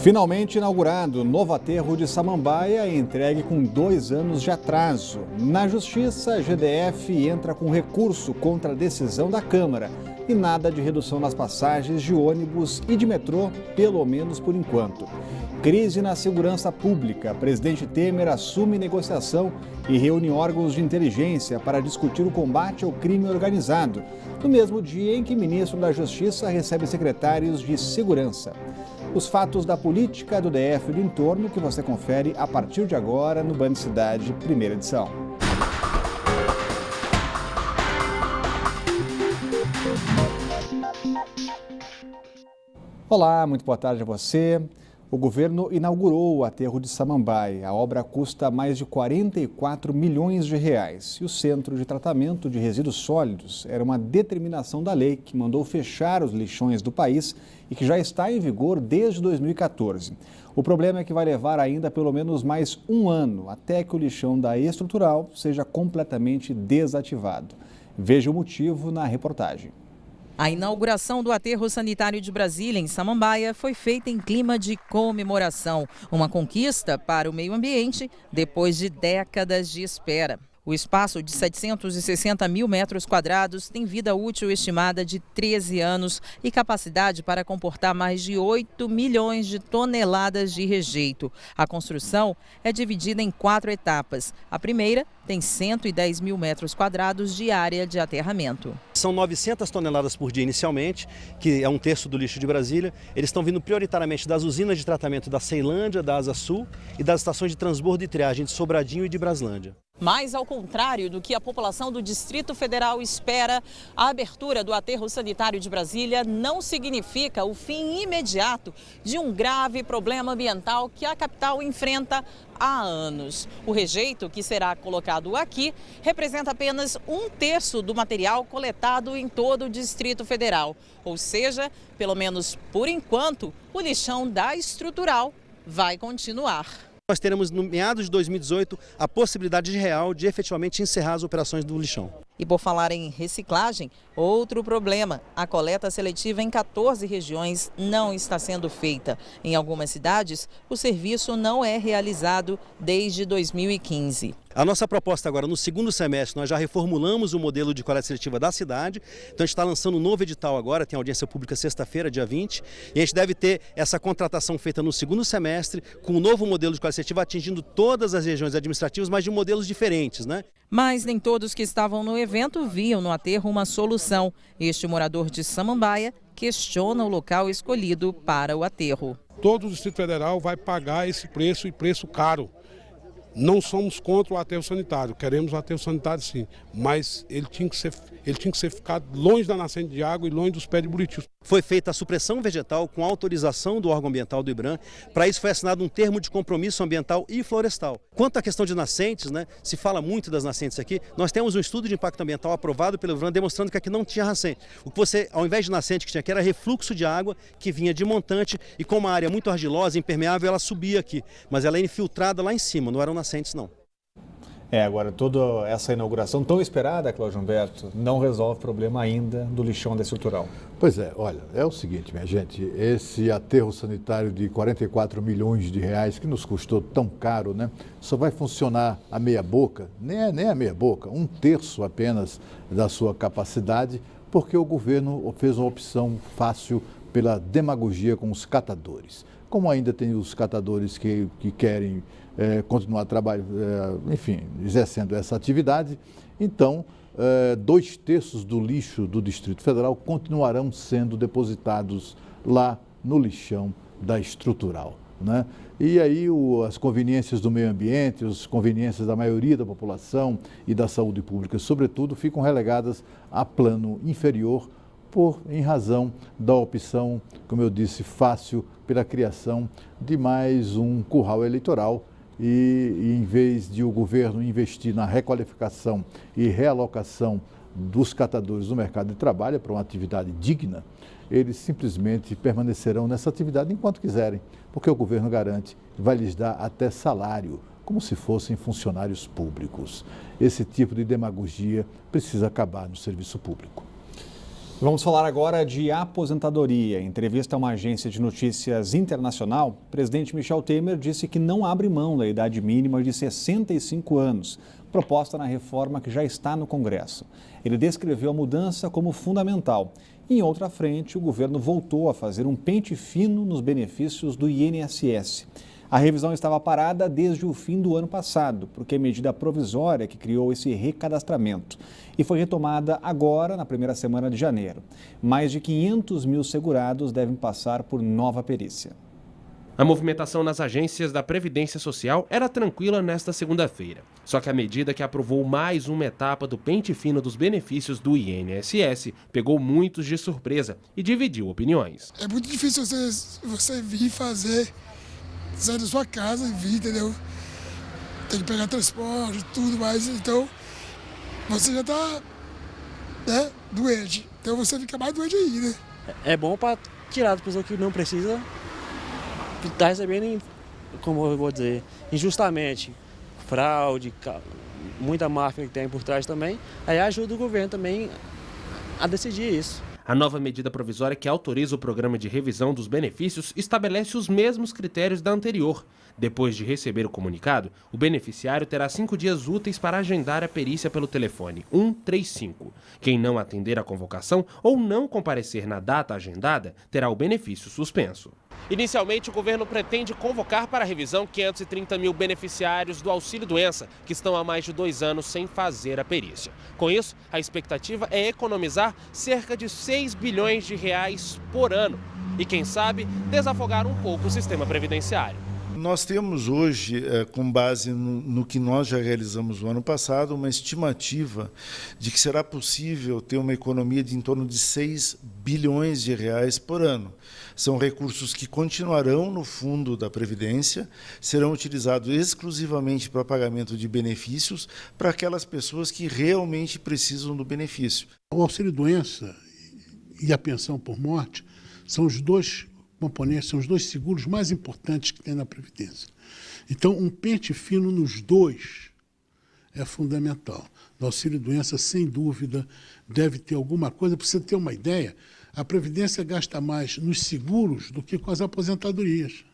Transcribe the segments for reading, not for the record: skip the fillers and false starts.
Finalmente inaugurado, o novo aterro de Samambaia é entregue com 2 anos de atraso. Na Justiça, a GDF entra com recurso contra a decisão da Câmara e nada de redução nas passagens de ônibus e de metrô, pelo menos por enquanto. Crise na segurança pública. Presidente Temer assume negociação e reúne órgãos de inteligência para discutir o combate ao crime organizado, no mesmo dia em que o ministro da Justiça recebe secretários de segurança. Os fatos da política do DF e do entorno que você confere a partir de agora no Band Cidade, primeira edição. Olá, muito boa tarde a você. O governo inaugurou o aterro de Samambaia. A obra custa mais de 44 milhões de reais. E o Centro de Tratamento de Resíduos Sólidos era uma determinação da lei que mandou fechar os lixões do país e que já está em vigor desde 2014. O problema é que vai levar ainda pelo menos mais um ano até que o lixão da estrutural seja completamente desativado. Veja o motivo na reportagem. A inauguração do aterro sanitário de Brasília, em Samambaia, foi feita em clima de comemoração. Uma conquista para o meio ambiente depois de décadas de espera. O espaço de 760 mil metros quadrados tem vida útil estimada de 13 anos e capacidade para comportar mais de 8 milhões de toneladas de rejeito. A construção é dividida em 4 etapas. A primeira tem 110 mil metros quadrados de área de aterramento. São 900 toneladas por dia inicialmente, que é 1/3 do lixo de Brasília. Eles estão vindo prioritariamente das usinas de tratamento da Ceilândia, da Asa Sul e das estações de transbordo e triagem de Sobradinho e de Braslândia. Mas, ao contrário do que a população do Distrito Federal espera, a abertura do aterro sanitário de Brasília não significa o fim imediato de um grave problema ambiental que a capital enfrenta há anos. O rejeito que será colocado aqui representa apenas 1/3 do material coletado em todo o Distrito Federal. Ou seja, pelo menos por enquanto, o lixão da estrutural vai continuar. Nós teremos, no meados de 2018, a possibilidade real de efetivamente encerrar as operações do lixão. E por falar em reciclagem, outro problema: a coleta seletiva em 14 regiões não está sendo feita. Em algumas cidades, o serviço não é realizado desde 2015. A nossa proposta agora, no segundo semestre, nós já reformulamos o modelo de coleta seletiva da cidade. Então a gente está lançando um novo edital agora, tem audiência pública sexta-feira, dia 20. E a gente deve ter essa contratação feita no segundo semestre, com um novo modelo de coleta seletiva atingindo todas as regiões administrativas, mas de modelos diferentes, né? Mas nem todos que estavam no evento viam no aterro uma solução. Este morador de Samambaia questiona o local escolhido para o aterro. Todo o Distrito Federal vai pagar esse preço e preço caro. Não somos contra o aterro sanitário, queremos o aterro sanitário sim, mas ele tinha que ser ficado longe da nascente de água e longe dos pés de buriti. Foi feita a supressão vegetal com autorização do órgão ambiental do IBRAM. Para isso foi assinado um termo de compromisso ambiental e florestal. Quanto à questão de nascentes, se fala muito das nascentes aqui. Nós temos um estudo de impacto ambiental aprovado pelo IBRAM demonstrando que aqui não tinha nascente. O que você, ao invés de nascente que tinha aqui, era refluxo de água que vinha de montante e com uma área muito argilosa, impermeável, ela subia aqui. Mas ela é infiltrada lá em cima, não eram nascentes não. Agora toda essa inauguração tão esperada, Cláudio Humberto, não resolve o problema ainda do lixão da estrutural. Pois é, olha, é o seguinte, minha gente, esse aterro sanitário de 44 milhões de reais que nos custou tão caro, só vai funcionar a meia boca, nem a meia boca, 1/3 apenas da sua capacidade, porque o governo fez uma opção fácil pela demagogia com os catadores. Como ainda tem os catadores que querem continuar exercendo essa atividade, então 2/3 do lixo do Distrito Federal continuarão sendo depositados lá no lixão da estrutural. E aí as conveniências do meio ambiente, as conveniências da maioria da população e da saúde pública, sobretudo, ficam relegadas a plano inferior em razão da opção, como eu disse, fácil pela criação de mais um curral eleitoral e em vez de o governo investir na requalificação e realocação dos catadores no mercado de trabalho para uma atividade digna, eles simplesmente permanecerão nessa atividade enquanto quiserem, porque o governo garante que vai lhes dar até salário, como se fossem funcionários públicos. Esse tipo de demagogia precisa acabar no serviço público. Vamos falar agora de aposentadoria. Em entrevista a uma agência de notícias internacional, o presidente Michel Temer disse que não abre mão da idade mínima de 65 anos, proposta na reforma que já está no Congresso. Ele descreveu a mudança como fundamental. Em outra frente, o governo voltou a fazer um pente fino nos benefícios do INSS. A revisão estava parada desde o fim do ano passado, porque é medida provisória que criou esse recadastramento. E foi retomada agora, na primeira semana de janeiro. Mais de 500 mil segurados devem passar por nova perícia. A movimentação nas agências da Previdência Social era tranquila nesta segunda-feira. Só que a medida que aprovou mais uma etapa do pente fino dos benefícios do INSS pegou muitos de surpresa e dividiu opiniões. É muito difícil você vir fazer, sair da sua casa e vir, entendeu? Tem que pegar transporte e tudo mais, então você já está, né, doente. Então você fica mais doente ainda. É bom para tirar da pessoa que não precisa. Está recebendo, como eu vou dizer, injustamente, fraude, muita máfia que tem por trás também, aí ajuda o governo também a decidir isso. A nova medida provisória que autoriza o programa de revisão dos benefícios estabelece os mesmos critérios da anterior. Depois de receber o comunicado, o beneficiário terá 5 dias úteis para agendar a perícia pelo telefone 135. Quem não atender a convocação ou não comparecer na data agendada terá o benefício suspenso. Inicialmente, o governo pretende convocar para a revisão 530 mil beneficiários do auxílio-doença, que estão há mais de 2 anos sem fazer a perícia. Com isso, a expectativa é economizar cerca de 6 bilhões de reais por ano e, quem sabe, desafogar um pouco o sistema previdenciário. Nós temos hoje, com base no que nós já realizamos no ano passado, uma estimativa de que será possível ter uma economia de em torno de 6 bilhões de reais por ano. São recursos que continuarão no fundo da Previdência, serão utilizados exclusivamente para pagamento de benefícios para aquelas pessoas que realmente precisam do benefício. O auxílio-doença e a pensão por morte são os dois componentes, são os dois seguros mais importantes que tem na Previdência. Então, um pente fino nos dois é fundamental. No auxílio-doença, sem dúvida, deve ter alguma coisa. Para você ter uma ideia, a Previdência gasta mais nos seguros do que com as aposentadorias.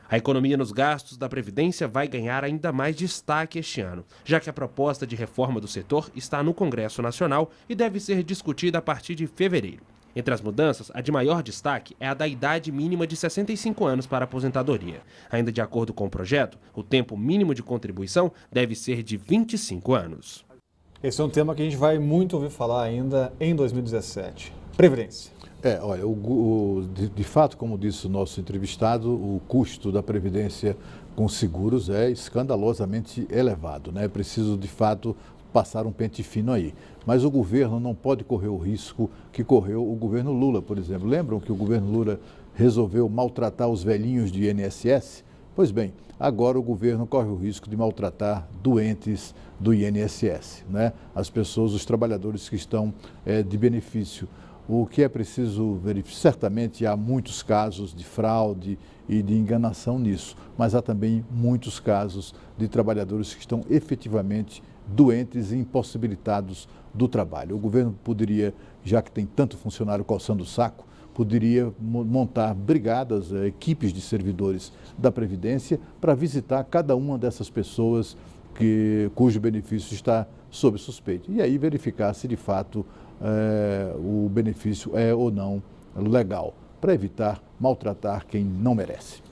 A economia nos gastos da Previdência vai ganhar ainda mais destaque este ano, já que a proposta de reforma do setor está no Congresso Nacional e deve ser discutida a partir de fevereiro. Entre as mudanças, a de maior destaque é a da idade mínima de 65 anos para a aposentadoria. Ainda de acordo com o projeto, o tempo mínimo de contribuição deve ser de 25 anos. Esse é um tema que a gente vai muito ouvir falar ainda em 2017. Previdência. Olha, de fato, como disse o nosso entrevistado, o custo da Previdência com seguros é escandalosamente elevado, né? É preciso, de fato, passar um pente fino aí. Mas o governo não pode correr o risco que correu o governo Lula, por exemplo. Lembram que o governo Lula resolveu maltratar os velhinhos de INSS? Pois bem, agora o governo corre o risco de maltratar doentes do INSS, né? As pessoas, os trabalhadores que estão de benefício. O que é preciso verificar, certamente há muitos casos de fraude e de enganação nisso, mas há também muitos casos de trabalhadores que estão efetivamente doentes e impossibilitados do trabalho. O governo poderia, já que tem tanto funcionário coçando o saco, poderia montar brigadas, equipes de servidores da Previdência para visitar cada uma dessas pessoas cujo benefício está sob suspeita. E aí verificar se de fato o benefício é ou não legal, para evitar maltratar quem não merece.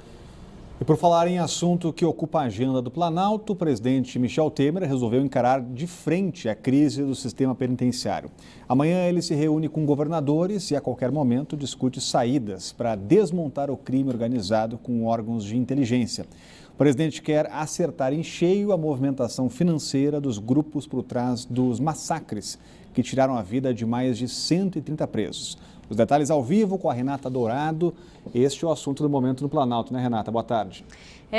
E por falar em assunto que ocupa a agenda do Planalto, o presidente Michel Temer resolveu encarar de frente a crise do sistema penitenciário. Amanhã ele se reúne com governadores e a qualquer momento discute saídas para desmontar o crime organizado com órgãos de inteligência. O presidente quer acertar em cheio a movimentação financeira dos grupos por trás dos massacres que tiraram a vida de mais de 130 presos. Os detalhes ao vivo com a Renata Dourado. Este é o assunto do momento no Planalto, né, Renata? Boa tarde.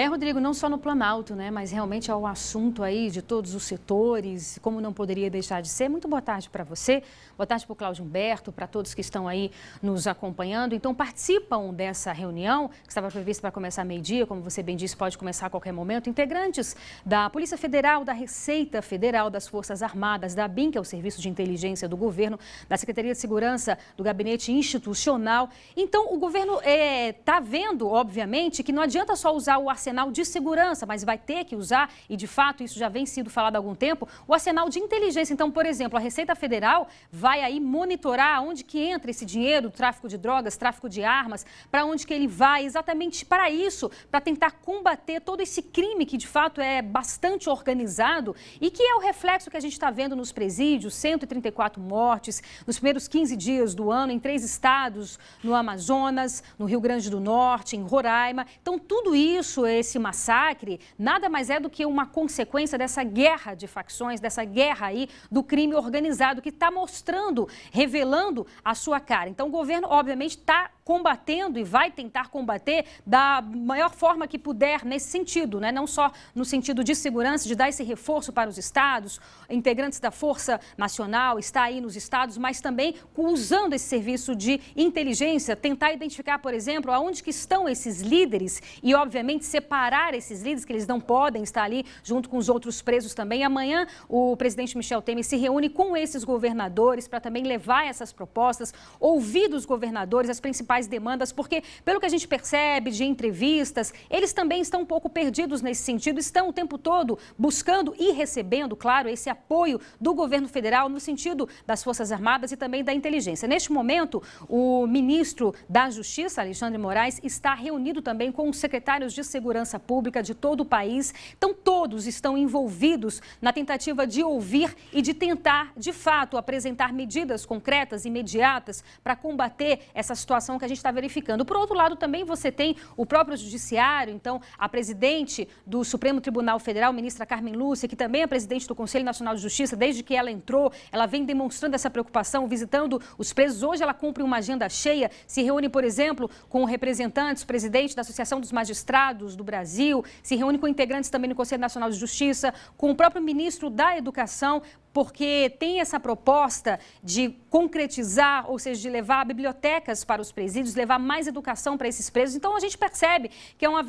Rodrigo, não só no Planalto, né, mas realmente é o assunto aí de todos os setores, como não poderia deixar de ser. Muito boa tarde para você, boa tarde para o Cláudio Humberto, para todos que estão aí nos acompanhando. Então, participam dessa reunião, que estava prevista para começar meio-dia, como você bem disse, pode começar a qualquer momento, integrantes da Polícia Federal, da Receita Federal, das Forças Armadas, da ABIN, que é o Serviço de Inteligência do Governo, da Secretaria de Segurança, do Gabinete Institucional. Então, o governo está vendo, obviamente, que não adianta só usar o arsenal de segurança, mas vai ter que usar, e de fato isso já vem sido falado há algum tempo, o arsenal de inteligência. Então, por exemplo, a Receita Federal vai aí monitorar onde que entra esse dinheiro, tráfico de drogas, tráfico de armas, para onde que ele vai, exatamente para isso, para tentar combater todo esse crime que de fato é bastante organizado e que é o reflexo que a gente está vendo nos presídios, 134 mortes nos primeiros 15 dias do ano em 3 estados, no Amazonas, no Rio Grande do Norte, em Roraima. Então, tudo isso, esse massacre, nada mais é do que uma consequência dessa guerra de facções, dessa guerra aí do crime organizado que está mostrando, revelando a sua cara. Então, o governo, obviamente, está combatendo e vai tentar combater da maior forma que puder nesse sentido, né? Não só no sentido de segurança, de dar esse reforço para os estados, integrantes da Força Nacional está aí nos estados, mas também usando esse serviço de inteligência, tentar identificar, por exemplo, aonde que estão esses líderes e, obviamente, separar esses líderes, que eles não podem estar ali junto com os outros presos também. Amanhã, o presidente Michel Temer se reúne com esses governadores para também levar essas propostas, ouvir dos governadores as principais demandas, porque, pelo que a gente percebe de entrevistas, eles também estão um pouco perdidos nesse sentido, estão o tempo todo buscando e recebendo, claro, esse apoio do governo federal no sentido das Forças Armadas e também da inteligência. Neste momento, o ministro da Justiça, Alexandre Moraes, está reunido também com os secretários de Segurança Pública de todo o país. Então, todos estão envolvidos na tentativa de ouvir e de tentar, de fato, apresentar medidas concretas, imediatas, para combater essa situação que a gente está verificando. Por outro lado, também você tem o próprio Judiciário, então, a presidente do Supremo Tribunal Federal, ministra Carmen Lúcia, que também é presidente do Conselho Nacional de Justiça, desde que ela entrou, ela vem demonstrando essa preocupação, visitando os presos. Hoje ela cumpre uma agenda cheia, se reúne, por exemplo, com representantes, presidente da Associação dos Magistrados do Brasil, se reúne com integrantes também do Conselho Nacional de Justiça, com o próprio ministro da Educação, porque tem essa proposta de concretizar, ou seja, de levar bibliotecas para os presídios, levar mais educação para esses presos. Então, a gente percebe que é um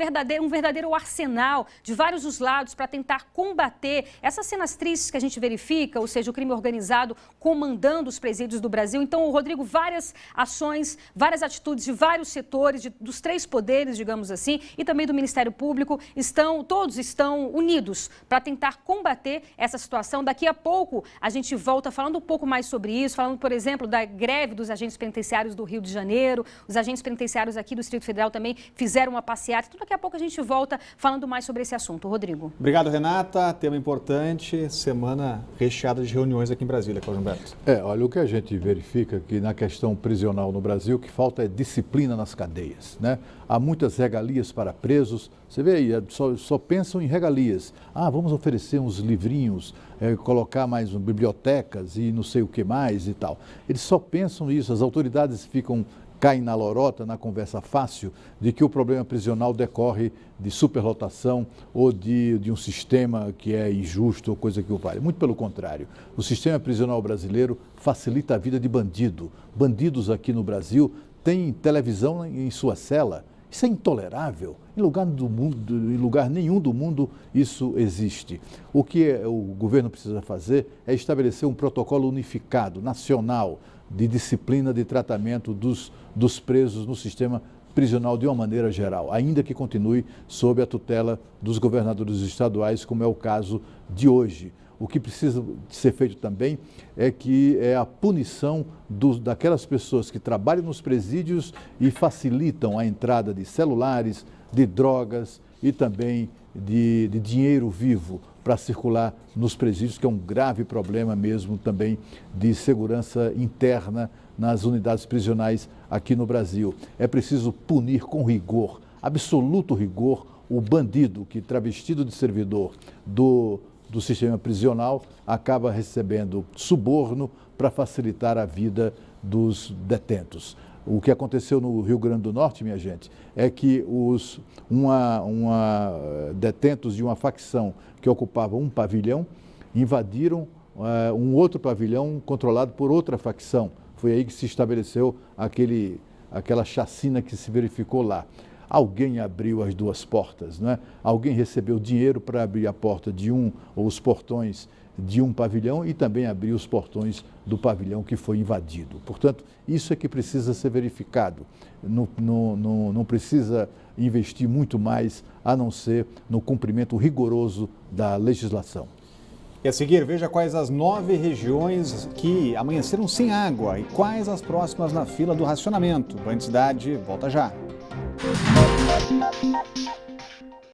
verdadeiro arsenal de vários os lados para tentar combater essas cenas tristes que a gente verifica, ou seja, o crime organizado comandando os presídios do Brasil. Então, Rodrigo, várias ações, várias atitudes de vários setores, dos 3 poderes, digamos assim, e também do Ministério Público, todos estão unidos para tentar combater essa situação. Daqui a pouco, a gente volta falando um pouco mais sobre isso, falando, por exemplo, da greve dos agentes penitenciários do Rio de Janeiro. Os agentes penitenciários aqui do Distrito Federal também fizeram uma passeata. Então, daqui a pouco a gente volta falando mais sobre esse assunto. Rodrigo. Obrigado, Renata. Tema importante, semana recheada de reuniões aqui em Brasília, Cláudio Humberto. Olha, o que a gente verifica que na questão prisional no Brasil, o que falta é disciplina nas cadeias, né? Há muitas regalias para presos. Você vê aí, só pensam em regalias. Vamos oferecer uns livrinhos, colocar mais bibliotecas e não sei o que mais e tal. Eles só pensam isso, as autoridades caem na lorota, na conversa fácil, de que o problema prisional decorre de superlotação ou de um sistema que é injusto ou coisa que o vale. Muito pelo contrário, o sistema prisional brasileiro facilita a vida de bandido. Bandidos aqui no Brasil têm televisão em sua cela. Isso é intolerável. Em lugar nenhum do mundo isso existe. O que o governo precisa fazer é estabelecer um protocolo unificado, nacional, de disciplina de tratamento dos presos no sistema prisional de uma maneira geral, ainda que continue sob a tutela dos governadores estaduais, como é o caso de hoje. O que precisa ser feito também é a punição daquelas pessoas que trabalham nos presídios e facilitam a entrada de celulares, de drogas e também de dinheiro vivo para circular nos presídios, que é um grave problema mesmo também de segurança interna nas unidades prisionais aqui no Brasil. É preciso punir com rigor, absoluto rigor, o bandido que, travestido de servidor do sistema prisional, acaba recebendo suborno para facilitar a vida dos detentos. O que aconteceu no Rio Grande do Norte, minha gente, é que detentos de uma facção que ocupava um pavilhão invadiram um outro pavilhão controlado por outra facção. Foi aí que se estabeleceu aquela chacina que se verificou lá. Alguém abriu as duas portas, não é? Alguém recebeu dinheiro para abrir a porta ou os portões de um pavilhão e também abrir os portões do pavilhão que foi invadido. Portanto, isso é que precisa ser verificado. Não precisa investir muito mais, a não ser no cumprimento rigoroso da legislação. E a seguir, veja quais as 9 regiões que amanheceram sem água e quais as próximas na fila do racionamento. Band Cidade, volta já.